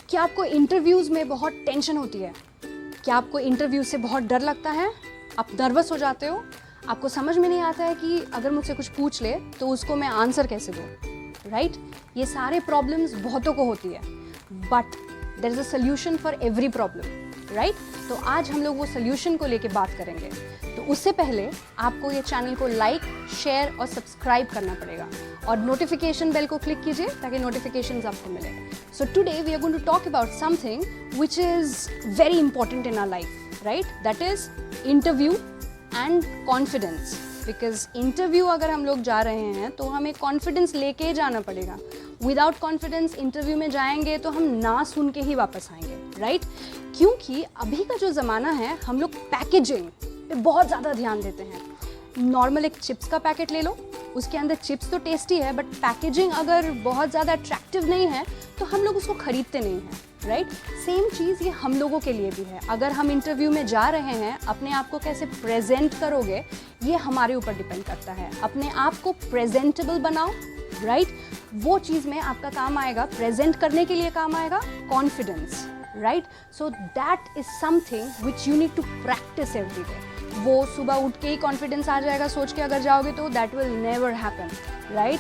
क्या आपको इंटरव्यूज़ में बहुत टेंशन होती है? क्या आपको इंटरव्यू से बहुत डर लगता है? आप नर्वस हो जाते हो? आपको समझ में नहीं आता है कि अगर मुझसे कुछ पूछ ले तो उसको मैं आंसर कैसे दूँ, राइट? ये सारे प्रॉब्लम्स बहुतों को होती है, but there is a solution for every problem, right? तो आज हम लोग वो सोल्यूशन को लेके बात करेंगे। तो उससे पहले आपको ये चैनल को लाइक, शेयर और सब्सक्राइब करना पड़ेगा और नोटिफिकेशन बेल को क्लिक कीजिए ताकि नोटिफिकेशंस आपको मिले। So today we are going to talk about something which is very important in our life, right? That is interview and confidence. Because interview अगर हम लोग जा रहे हैं तो हमें कॉन्फिडेंस लेके जाना पड़ेगा। विदाउट कॉन्फिडेंस इंटरव्यू में जाएंगे तो हम ना सुन के ही वापस आएंगे, राइट? क्योंकि अभी का जो ज़माना है हम लोग पैकेजिंग पे बहुत ज़्यादा ध्यान देते हैं। नॉर्मल एक चिप्स का पैकेट ले लो, उसके अंदर चिप्स तो टेस्टी है बट पैकेजिंग अगर बहुत ज़्यादा अट्रैक्टिव नहीं है तो हम लोग उसको ख़रीदते नहीं हैं, राइट? सेम चीज़ ये हम लोगों के लिए भी है। अगर हम इंटरव्यू में जा रहे हैं, अपने आप को कैसे प्रेजेंट करोगे ये हमारे ऊपर डिपेंड करता है। अपने आप को प्रेजेंटेबल बनाओ, राइट? वो चीज़ में आपका काम आएगा, प्रेजेंट करने के लिए काम आएगा confidence, right? So that is something which you need to practice every day. वो सुबह उठ के ही कॉन्फिडेंस आ जाएगा सोच के अगर जाओगे तो that will never happen, right?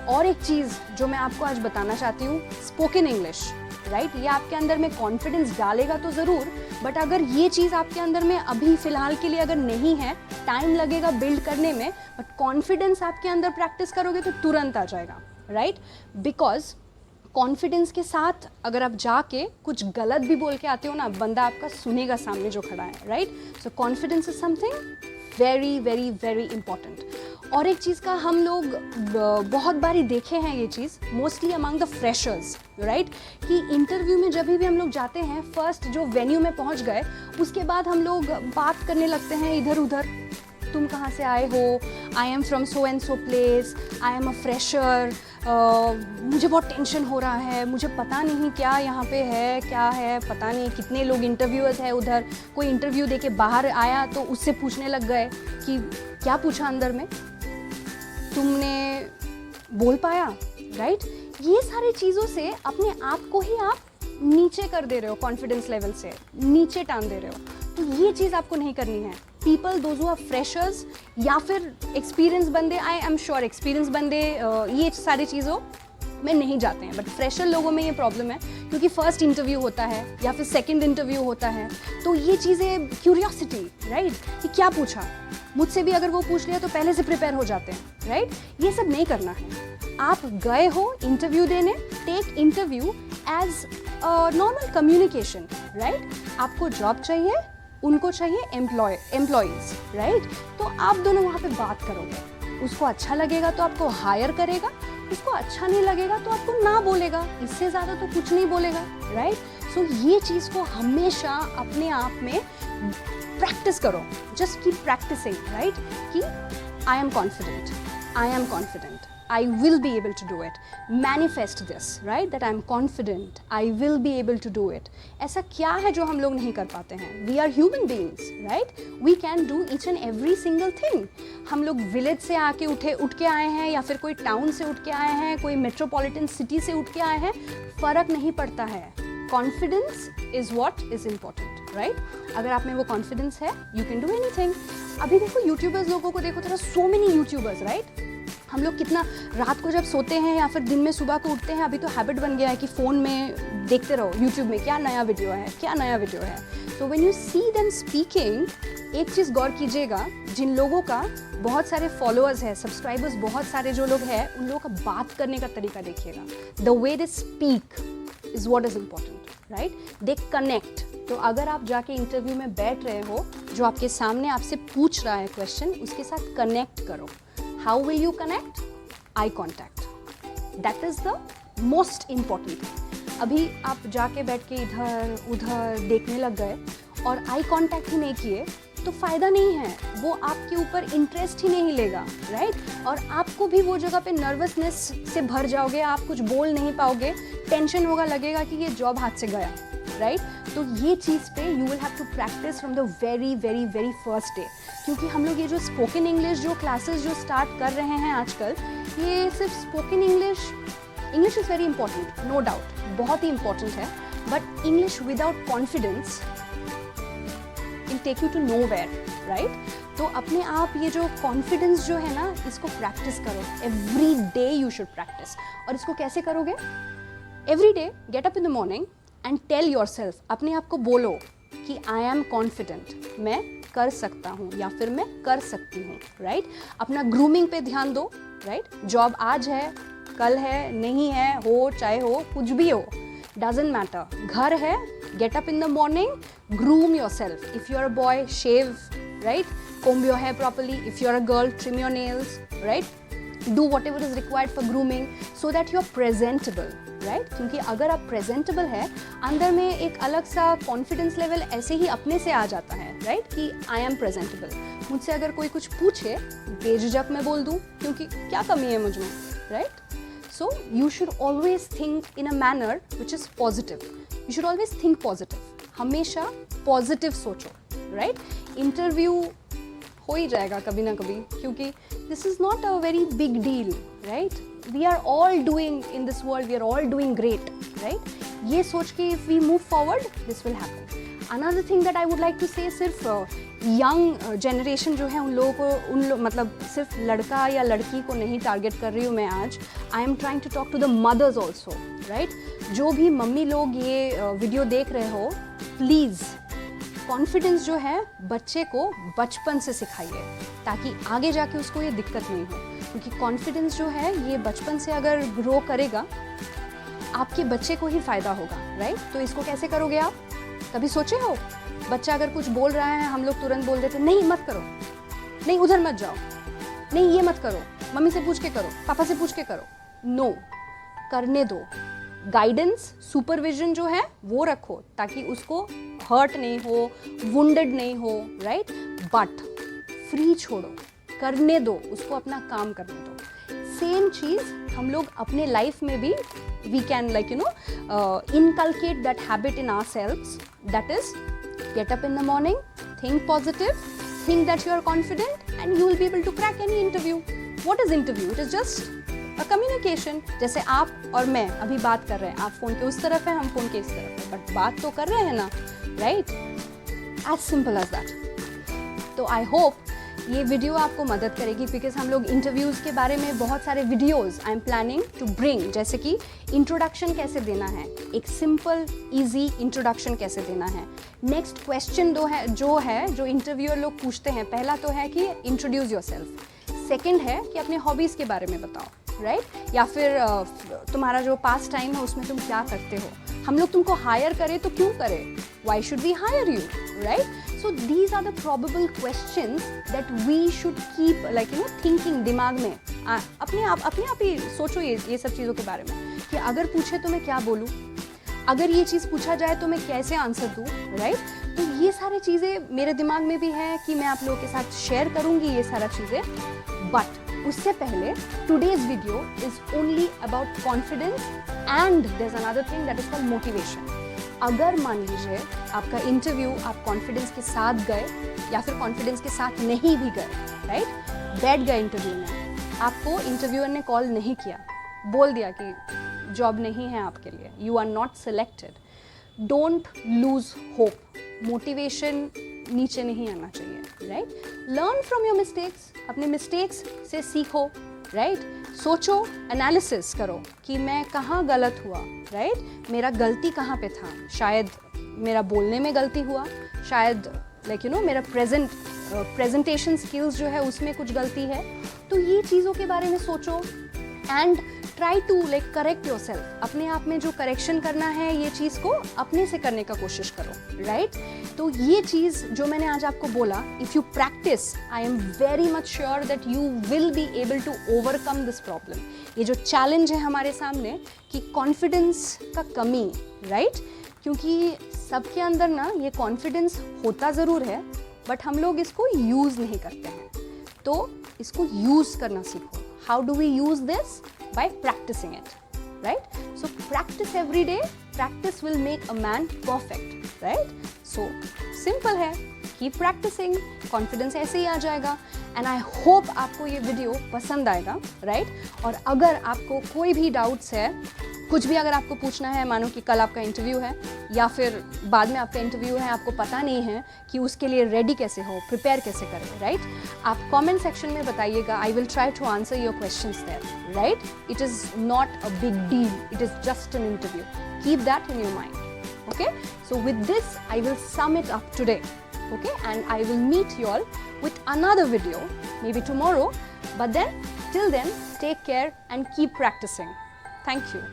और एक चीज़ जो मैं आपको आज बताना चाहती हूँ, स्पोकन इंग्लिश, राइट? ये आपके अंदर में कॉन्फिडेंस डालेगा तो ज़रूर, बट अगर ये चीज़ आपके अंदर में अभी फ़िलहाल के लिए अगर नहीं है, टाइम लगेगा बिल्ड करने में, बट कॉन्फिडेंस आपके अंदर प्रैक्टिस करोगे तो तुरंत आ जाएगा, राइट? बिकॉज कॉन्फिडेंस के साथ अगर आप जाके कुछ गलत भी बोल के आते हो ना, बंदा आपका सुनेगा सामने जो खड़ा है, right? So confidence is something very very very important. और एक चीज़ का हम लोग बहुत बारी देखे हैं ये चीज़, mostly among the freshers, right? कि इंटरव्यू में जब भी हम लोग जाते हैं, फर्स्ट जो वेन्यू में पहुंच गए उसके बाद हम लोग बात करने लगते हैं इधर उधर। तुम कहाँ से आए हो? I am from so and so place, I am a fresher, मुझे बहुत टेंशन हो रहा है, मुझे पता नहीं क्या यहाँ पे है, क्या है पता नहीं। कितने लोग इंटरव्यूअर्स हैं उधर, कोई इंटरव्यू देके बाहर आया तो उससे पूछने लग गए कि क्या पूछा अंदर में, तुमने बोल पाया, राइट? ये सारी चीज़ों से अपने आप को ही आप नीचे कर दे रहे हो, कॉन्फिडेंस लेवल से नीचे टान दे रहे हो। तो ये चीज़ आपको नहीं करनी है। People those who are freshers या फिर एक्सपीरियंस बंदे, आई एम श्योर एक्सपीरियंस बंदे ये सारी चीज़ों में नहीं जाते हैं, बट फ्रेशर लोगों में ये प्रॉब्लम है क्योंकि फर्स्ट इंटरव्यू होता है या फिर सेकंड इंटरव्यू होता है, तो ये चीज़ें क्यूरियोसिटी, राइट? कि क्या पूछा मुझसे भी अगर वो पूछ लिया तो पहले से प्रिपेयर हो जाते हैं, राइट? ये सब नहीं करना है। आप गए हो इंटरव्यू देने, take interview as normal communication, right? आपको जॉब चाहिए, उनको चाहिए एम्प्लॉयज़, राइट? तो आप दोनों वहाँ पे बात करोगे, उसको अच्छा लगेगा तो आपको हायर करेगा, उसको अच्छा नहीं लगेगा तो आपको ना बोलेगा, इससे ज़्यादा तो कुछ नहीं बोलेगा, राइट? सो ये चीज़ को हमेशा अपने आप में प्रैक्टिस करो, जस्ट कीप प्रैक्टिसिंग, राइट? कि I am confident, I am confident, I will be able to do it. Manifest this, right? That I am confident. I will be able to do it. ऐसा क्या है जो हम लोग नहीं कर पाते हैं? We are human beings, right? We can do each and every single thing. हम लोग विलेज से आके उठ के आए हैं या फिर कोई टाउन से उठ के आए हैं, कोई मेट्रोपॉलिटन सिटी से उठ के आए हैं, फ़र्क नहीं पड़ता है। Confidence is what is important, right? अगर आप में वो confidence है, you can do anything. अभी देखो यूट्यूबर्स लोगों को देखो, there are so many YouTubers, right? हम लोग कितना रात को जब सोते हैं या फिर दिन में सुबह को उठते हैं, अभी तो हैबिट बन गया है कि फ़ोन में देखते रहो यूट्यूब में क्या नया वीडियो है, क्या नया वीडियो है। तो when you see them speaking, एक चीज़ गौर कीजिएगा, जिन लोगों का बहुत सारे फॉलोअर्स हैं, सब्सक्राइबर्स बहुत सारे जो लोग हैं, उन लोगों का बात करने का तरीका देखिएगा। The way they speak is what is important, right? They connect. तो अगर आप जाके इंटरव्यू में बैठ रहे हो, जो आपके सामने आपसे पूछ रहा है क्वेश्चन, उसके साथ कनेक्ट करो। How will you connect? Eye contact. That is the most important thing. अभी आप जाके बैठ के इधर उधर देखने लग गए और आई कांटेक्ट ही नहीं किए तो फ़ायदा नहीं है, वो आपके ऊपर इंटरेस्ट ही नहीं लेगा, राइट? और आपको भी वो जगह पे नर्वसनेस से भर जाओगे, आप कुछ बोल नहीं पाओगे, टेंशन होगा, लगेगा कि ये जॉब हाथ से गया, राइट? तो ये चीज़ पे you will have to practice from the very very very first day. क्योंकि हम लोग ये जो स्पोकन इंग्लिश जो क्लासेस जो स्टार्ट कर रहे हैं आजकल, ये सिर्फ spoken English is very important, no doubt, बहुत ही इंपॉर्टेंट है, but English without confidence will take you to nowhere, right? तो अपने आप ये जो कॉन्फिडेंस जो है ना, इसको प्रैक्टिस करो। Every day you should practice. और इसको कैसे करोगे? Every day get up in the morning and tell yourself, अपने आप को बोलो कि आई एम कॉन्फिडेंट, मैं कर सकता हूँ या फिर मैं कर सकती हूँ, राइट? अपना ग्रूमिंग पे ध्यान दो, राइट? जॉब आज है, कल है, नहीं है, हो चाहे हो, कुछ भी हो, डजंट मैटर। घर है, get up in the morning, groom yourself. If you are a boy, shave, right? Comb your hair properly. If you're a girl, trim your nails, right? Do whatever is required for grooming so that you're presentable, right? क्योंकि अगर आप presentable है, अंदर में एक अलग सा confidence level ऐसे ही अपने से आ जाता है, right? कि I am presentable. मुझसे अगर कोई कुछ पूछे, बेझिझक मैं बोल दूँ, क्योंकि क्या कमी है मुझ में, right? So you should always think in a manner which is positive. You should always think positive. हमेशा positive सोचो, right? इंटरव्यू हो ही जाएगा कभी ना कभी, क्योंकि this is not a very big deal, right? We are all doing in this world, we are all doing great, right? ये सोच के if we move forward, this will happen. Another thing that I would like to say, सिर्फ young generation जो है उन लोगों को, मतलब सिर्फ लड़का या लड़की को नहीं टारगेट कर रही हूँ मैं आज। I am trying to talk to the mothers also, right? जो भी मम्मी लोग ये वीडियो देख रहे हो, प्लीज़ कॉन्फिडेंस जो है बच्चे को बचपन से सिखाइए, ताकि आगे जाके उसको ये दिक्कत नहीं हो। क्योंकि कॉन्फिडेंस जो है ये बचपन से अगर ग्रो करेगा, आपके बच्चे को ही फ़ायदा होगा, राइट? तो इसको कैसे करोगे आप? कभी सोचे हो? बच्चा अगर कुछ बोल रहा है, हम लोग तुरंत बोल देते नहीं मत करो, नहीं उधर मत जाओ, नहीं ये मत करो, मम्मी से पूछ के करो, पापा से पूछ के करो। नो, करने दो। गाइडेंस, सुपरविजन जो है वो रखो, ताकि उसको हर्ट नहीं हो, वुंडेड नहीं हो, राइट? बट फ्री छोड़ो, करने दो, उसको अपना काम करने दो। सेम चीज़ हम लोग अपने लाइफ में भी we can like you know inculcate that habit in ourselves, that is get up in the morning, think positive, think that you are confident and you will be able to crack any interview. What is interview? It is just a communication. जैसे आप और मैं अभी बात कर रहे हैं, आप फ़ोन के उस तरफ हैं, हम फ़ोन के इस तरफ हैं, बट बात तो कर रहे हैं ना, right? As simple as that. तो I hope ये वीडियो आपको मदद करेगी, बिकॉज हम लोग इंटरव्यूज़ के बारे में बहुत सारे videos I am planning to bring, जैसे कि इंट्रोडक्शन कैसे देना है, एक सिंपल ईजी इंट्रोडक्शन कैसे देना है। नेक्स्ट क्वेश्चन जो इंटरव्यूअर लोग पूछते हैं, पहला तो है कि इंट्रोड्यूस योरसेल्फ, सेकंड है कि अपने हॉबीज़ के बारे में बताओ, राइट? या फिर तुम्हारा जो पास टाइम है उसमें तुम क्या करते हो, हम लोग तुमको हायर करें तो क्यों करें, why should we hire you, right? So these are the probable questions that we should keep like you know thinking, दिमाग में अपने आप ही सोचो ये सब चीज़ों के बारे में, कि अगर पूछे तो मैं क्या बोलूँ, अगर ये चीज़ पूछा जाए तो मैं कैसे आंसर दूँ, राइट? तो ये सारी चीज़ें मेरे दिमाग में भी है कि मैं आप लोगों के साथ शेयर करूँगी ये सारा चीज़ें, बट उससे पहले today's video is only about confidence and there's another thing that is called motivation. अगर मान लीजिए आपका इंटरव्यू आप कॉन्फिडेंस के साथ गए या फिर कॉन्फिडेंस के साथ नहीं भी गए, राइट? बैठ गए इंटरव्यू में, आपको इंटरव्यूअर ने कॉल नहीं किया, बोल दिया कि जॉब नहीं है आपके लिए, you are not selected, don't lose hope, motivation नीचे नहीं आना चाहिए, right? Learn from your mistakes, अपने मिस्टेक्स से सीखो, राइट? सोचो, एनालिसिस करो कि मैं कहाँ गलत हुआ, राइट? मेरा गलती कहाँ पे था, शायद मेरा बोलने में गलती हुआ, शायद लाइक यू नो मेरा प्रेजेंटेशन स्किल्स जो है उसमें कुछ गलती है, तो ये चीज़ों के बारे में सोचो and try to like correct yourself, अपने आप में जो करेक्शन करना है ये चीज़ को अपने से करने का कोशिश करो, राइट? तो ये चीज़ जो मैंने आज आपको बोला, if you practice, I am very much sure that you will be able to overcome this problem. ये जो चैलेंज है हमारे सामने कि कॉन्फिडेंस का कमी, राइट? क्योंकि सबके अंदर ना ये कॉन्फिडेंस होता ज़रूर है, बट हम लोग इसको यूज़ नहीं करते हैं, तो इसको यूज़ करना सीखो। How do we use this? By practicing it, right? So practice every day. Practice will make a man perfect, right? So simple है, कीप प्रैक्टिसिंग, कॉन्फिडेंस ऐसे ही आ जाएगा। एंड आई होप आपको ये वीडियो पसंद आएगा, राइट? और अगर आपको कोई भी डाउट्स है, कुछ भी अगर आपको पूछना है, मानो कि कल आपका इंटरव्यू है या फिर बाद में आपका इंटरव्यू है, आपको पता नहीं है कि उसके लिए रेडी कैसे हो, प्रिपेयर कैसे करें, राइट? आप कमेंट सेक्शन में बताइएगा, I will try to answer your questions there, right? It is not a big deal, it is just an interview, keep that in your mind, okay? So with this I will sum it up today, okay? And I will meet you all with another video maybe tomorrow, but then till then take care and keep practicing. Thank you.